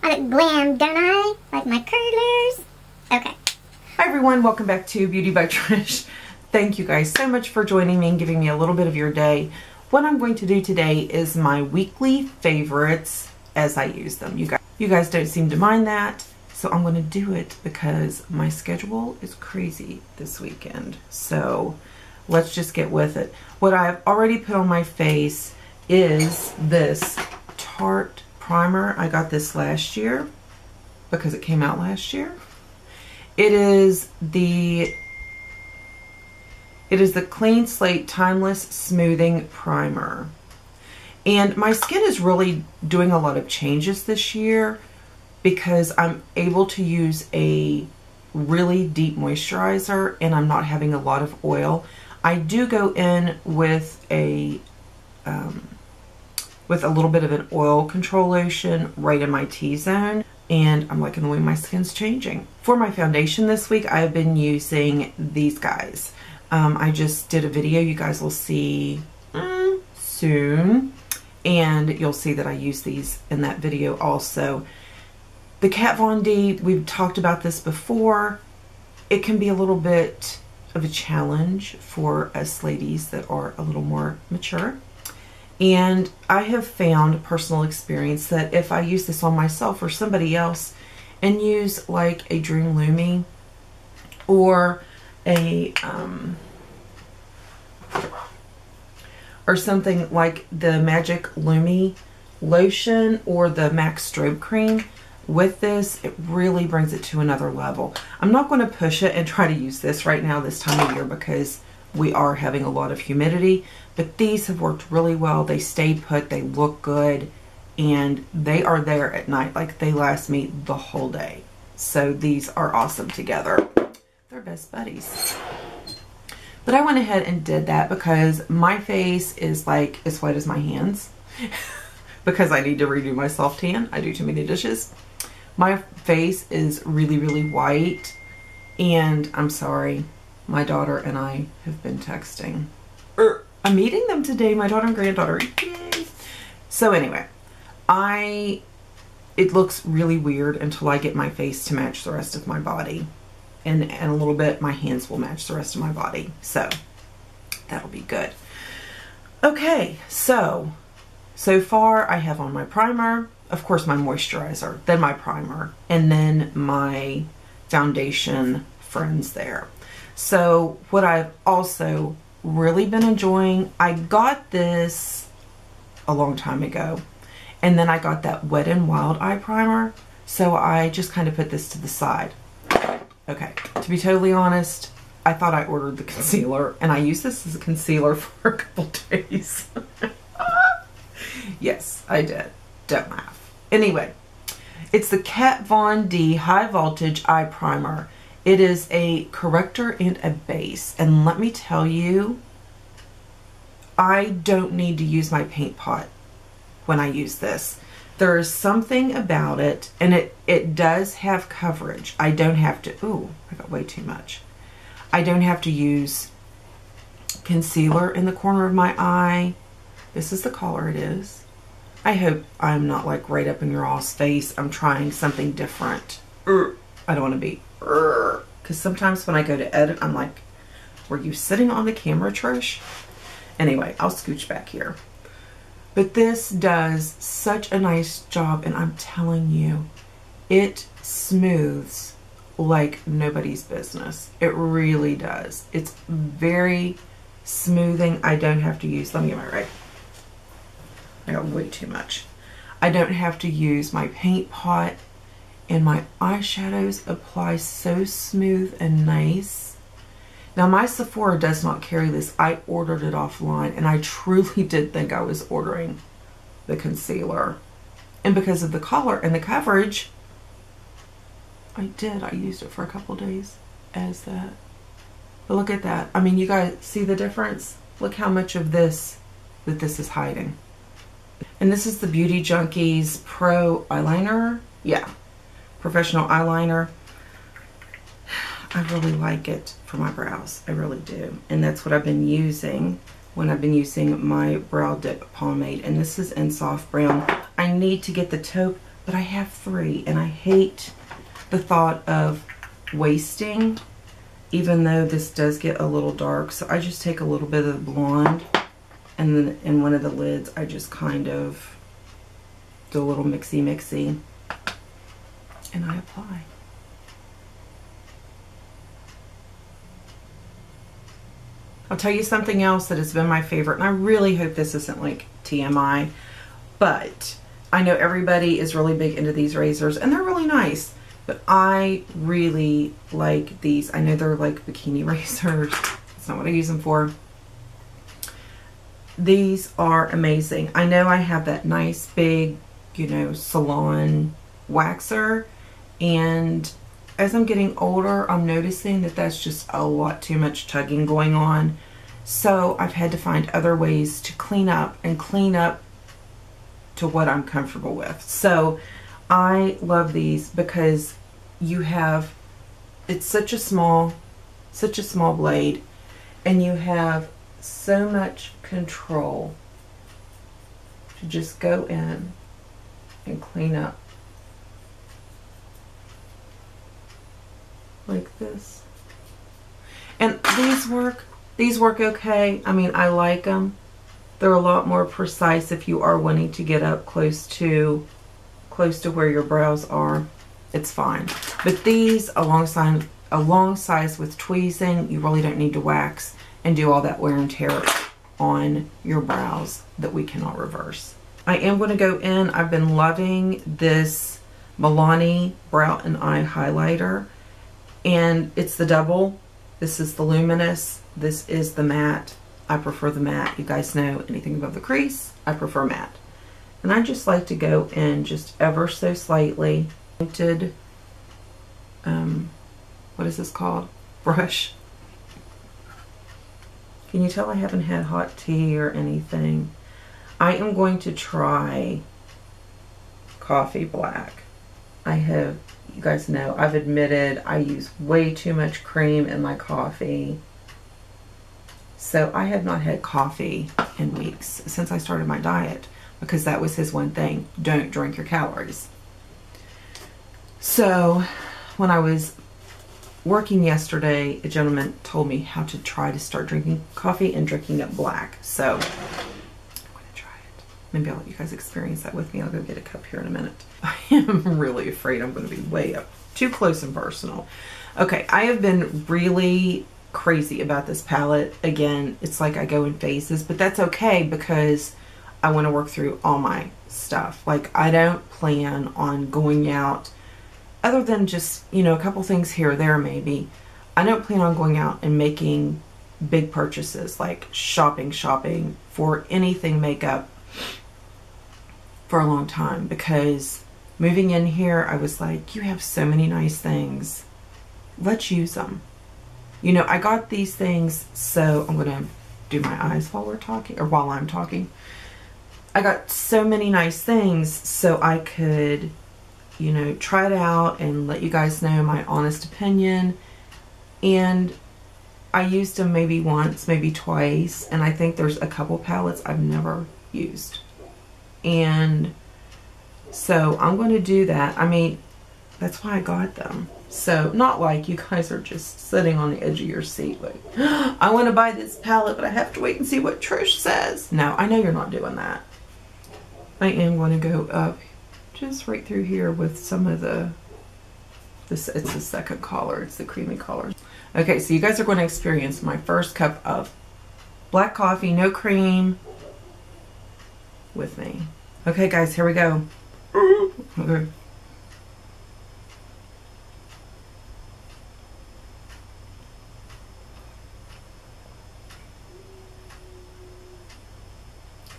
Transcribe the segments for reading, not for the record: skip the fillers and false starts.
I look glam, don't I? Like my curlers. Okay. Hi everyone, welcome back to Beauty by Trish. Thank you guys so much for joining me and giving me a little bit of your day. What I'm going to do today is my weekly favorites as I use them. You guys don't seem to mind that, so I'm going to do it because my schedule is crazy this weekend. So let's just get with it. What I've already put on my face is this Tarte primer. I got this last year because it came out last year. It is the Clean Slate Timeless Smoothing Primer. And my skin is really doing a lot of changes this year because I'm able to use a really deep moisturizer and I'm not having a lot of oil. I do go in with a little bit of an oil control lotion right in my T-zone, and I'm liking the way my skin's changing. For my foundation this week, I've been using these guys. I just did a video you guys will see soon, and you'll see that I use these in that video also. The Kat Von D, we've talked about this before. It can be a little bit of a challenge for us ladies that are a little more mature. And I have found personal experience that if I use this on myself or somebody else and use like a Dream Lumi or a or something like the Magic Lumi lotion or the MAC Strobe Cream, with this, it really brings it to another level. I'm not going to push it and try to use this right now this time of year because we are having a lot of humidity, but these have worked really well. They stay put, they look good, and they are there at night. Like, they last me the whole day. So these are awesome together. They're best buddies. But I went ahead and did that because my face is like as white as my hands because I need to redo my self tan. I do too many dishes. My face is really, really white, and I'm sorry. My daughter and I have been texting. I'm meeting them today, my daughter and granddaughter. Yay! So anyway, it looks really weird until I get my face to match the rest of my body. And in a little bit, my hands will match the rest of my body. So that'll be good. Okay, so far I have on my primer, of course my moisturizer, then my primer, and then my foundation friends there. So what I've also really been enjoying, I got this a long time ago, and then I got that Wet n Wild eye primer, so I just kind of put this to the side. Okay, to be totally honest, I thought I ordered the concealer, and I used this as a concealer for a couple days. Yes, I did. Don't laugh. Anyway, it's the Kat Von D High Voltage Eye Primer. It is a corrector and a base, and let me tell you, I don't need to use my paint pot when I use this. There is something about it, and it does have coverage. I don't have to, ooh, I got way too much. I don't have to use concealer in the corner of my eye. This is the color it is. I hope I'm not like right up in your all's face. I'm trying something different. I don't want to be, because sometimes when I go to edit, I'm like, were you sitting on the camera, Trish? Anyway, I'll scooch back here. But this does such a nice job, and I'm telling you, it smooths like nobody's business. It really does. It's very smoothing. I don't have to use, let me get my right. I got way too much. I don't have to use my paint pot, and my eyeshadows apply so smooth and nice. Now my Sephora does not carry this. I ordered it offline, and I truly did think I was ordering the concealer. And because of the color and the coverage, I used it for a couple days as that. But look at that. I mean, you guys see the difference? Look how much of this that this is hiding. And this is the Beauty Junkies Pro Eyeliner. Yeah, professional eyeliner. I really like it for my brows. I really do. And that's what I've been using when I've been using my Brow Dip Pomade. And this is in Soft Brown. I need to get the taupe but I have 3 and I hate the thought of wasting, even though this does get a little dark. So I just take a little bit of the blonde, and then in one of the lids I just kind of do a little mixy and I apply. I'll tell you something else that has been my favorite, and I really hope this isn't like TMI, but I know everybody is really big into these razors and they're really nice, but I really like these. I know they're like bikini razors. That's not what I use them for. These are amazing. I know I have that nice big, you know, salon waxer, and as I'm getting older, I'm noticing that that's just a lot too much tugging going on. So I've had to find other ways to clean up to what I'm comfortable with. So I love these because you have, it's such a small blade, and you have so much control to just go in and clean up like this. And these work okay. I mean, I like them. They're a lot more precise if you are wanting to get up close to where your brows are. It's fine. But these, alongside with tweezing, you really don't need to wax and do all that wear and tear on your brows that we cannot reverse. I am going to go in. I've been loving this Milani Brow and Eye Highlighter, and it's the double. This is the luminous. This is the matte. I prefer the matte. You guys know anything above the crease, I prefer matte. And I just like to go in just ever so slightly. Tinted, what is this called? Brush. Can you tell I haven't had hot tea or anything? I am going to try Coffee Black. You guys know, I've admitted I use way too much cream in my coffee. So I have not had coffee in weeks since I started my diet, because that was his one thing: don't drink your calories. So when I was working yesterday, a gentleman told me how to try to start drinking coffee and drinking it black. So I'm going to try it. Maybe I'll let you guys experience that with me. I'll go get a cup here in a minute. I am really afraid I'm going to be way up too close and personal. Okay, I have been really crazy about this palette. Again, it's like I go in phases, but that's okay because I want to work through all my stuff. Like, I don't plan on going out, other than just, you know, a couple things here or there maybe. I don't plan on going out and making big purchases, like shopping for anything makeup for a long time, because moving in here, I was like, you have so many nice things. Let's use them. You know, I got these things, so I'm going to do my eyes while we're talking, or while I'm talking. I got so many nice things so I could, you know, try it out and let you guys know my honest opinion. And I used them maybe once, maybe twice, and I think there's a couple palettes I've never used. And so I'm going to do that. I mean, that's why I got them. So, not like you guys are just sitting on the edge of your seat like, I want to buy this palette, but I have to wait and see what Trish says. No, I know you're not doing that. I am going to go up just right through here with some of it's the second color. It's the creamy color. Okay, so you guys are going to experience my first cup of black coffee, no cream, with me. Okay, guys, here we go. Okay.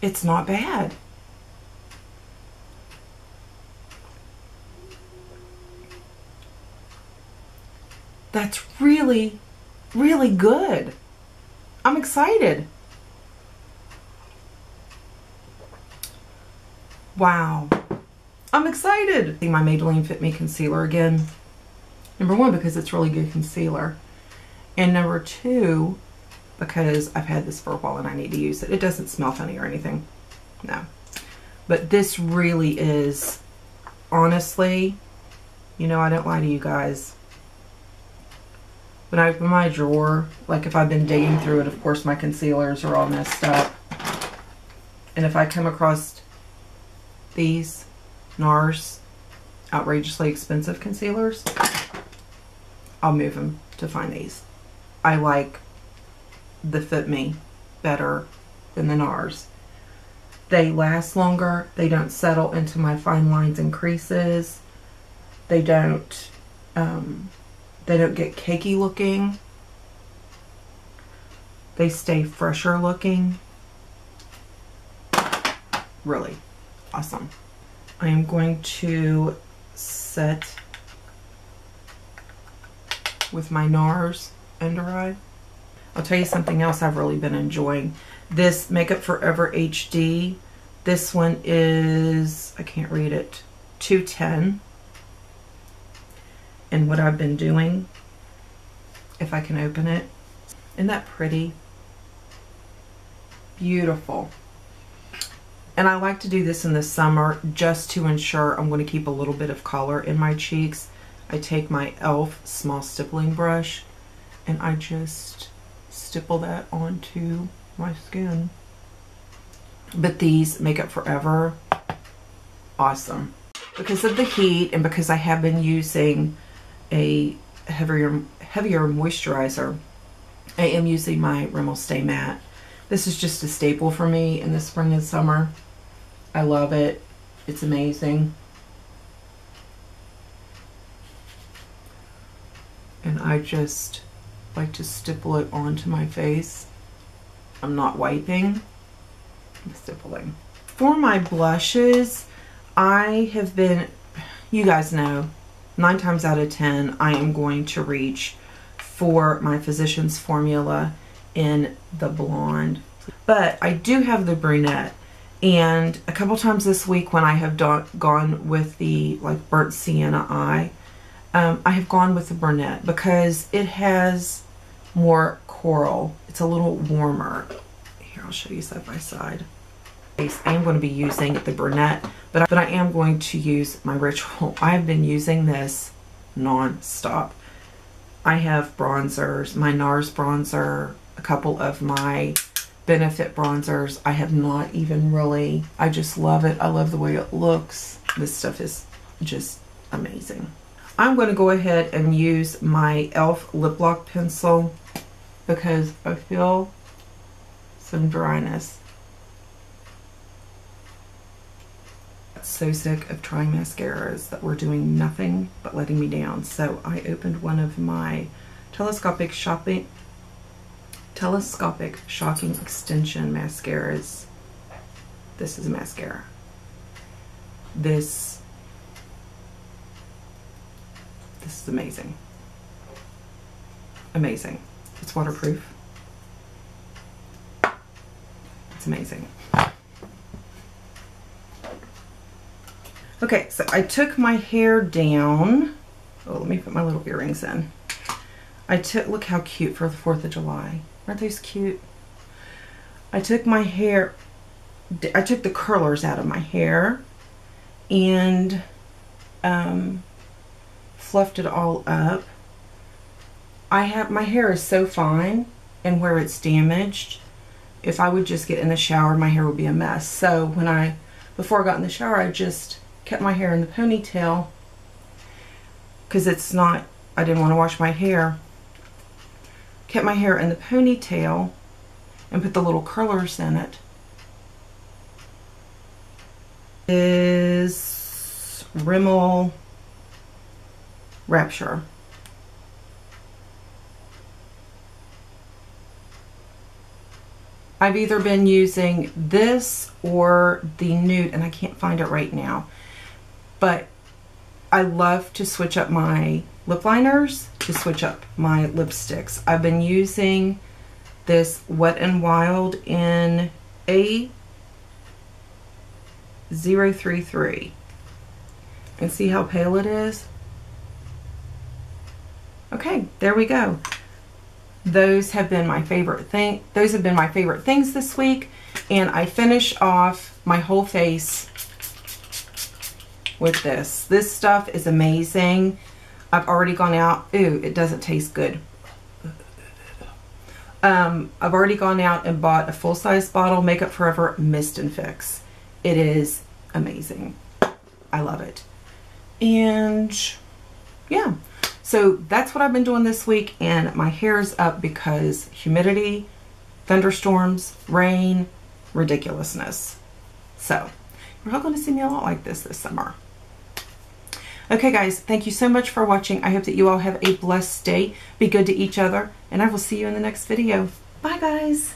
It's not bad. That's really, really good. I'm excited. Wow. I'm excited. My Maybelline Fit Me concealer again. Number one, because it's really good concealer. And number two, because I've had this for a while and I need to use it. It doesn't smell funny or anything. No. But this really is honestly, you know, I don't lie to you guys. When I open my drawer, like if I've been digging through it, of course my concealers are all messed up. And if I come across these NARS outrageously expensive concealers, I'll move them to find these. I like the Fit Me better than the NARS. They last longer. They don't settle into my fine lines and creases. They don't get cakey looking. They stay fresher looking. Really awesome. I am going to set with my NARS under eye. I'll tell you something else I've really been enjoying. This Makeup Forever HD. This one is, I can't read it, 210. And what I've been doing, if I can open it, isn't that pretty? Beautiful. And I like to do this in the summer just to ensure I'm going to keep a little bit of color in my cheeks. I take my e.l.f. small stippling brush and I just stipple that onto my skin. But these Makeup Forever, awesome. Because of the heat and because I have been using a heavier moisturizer, I am using my Rimmel Stay Matte. This is just a staple for me in the spring and summer. I love it. It's amazing. And I just like to stipple it onto my face. I'm not wiping, I'm stippling. For my blushes, I have been, you guys know, 9 times out of 10, I am going to reach for my Physicians Formula in the blonde. But I do have the brunette. And a couple times this week when I have gone with the like burnt sienna eye, I have gone with the brunette because it has more coral. It's a little warmer. Here, I'll show you side by side. I am going to be using the brunette, but I am going to use my Ritual. I have been using this non-stop. I have bronzers, my NARS bronzer, a couple of my Benefit bronzers. I have not even really, I just love it. I love the way it looks. This stuff is just amazing. I'm going to go ahead and use my e.l.f. lip lock pencil because I feel some dryness. I'm so sick of trying mascaras that were doing nothing but letting me down. So I opened one of my telescopic shocking extension mascaras. This is a mascara. This is amazing. Amazing. It's waterproof. It's amazing. Okay, so I took my hair down. Oh, let me put my little earrings in. Look how cute for the 4th of July. Aren't those cute? I took my hair, I took the curlers out of my hair and fluffed it all up. My hair is so fine, and where it's damaged, if I would just get in the shower, my hair would be a mess. So before I got in the shower, I just kept my hair in the ponytail because I didn't want to wash my hair. Kept my hair in the ponytail and put the little curlers in it. Is Rimmel Rapture. I've either been using this or the nude, and I can't find it right now. But I love to switch up my lip liners, to switch up my lipsticks. I've been using this Wet n Wild in A033. And see how pale it is? Okay, there we go. Those have been my favorite thing. Those have been my favorite things this week. And I finish off my whole face with this. This stuff is amazing. I've already gone out. Ooh, it doesn't taste good. I've already gone out and bought a full-size bottle, Makeup Forever Mist and Fix. It is amazing. I love it. And yeah, so that's what I've been doing this week, and my hair is up because humidity, thunderstorms, rain, ridiculousness. So you're all going to see me a lot like this summer. Okay guys, thank you so much for watching. I hope that you all have a blessed day. Be good to each other, and I will see you in the next video. Bye guys.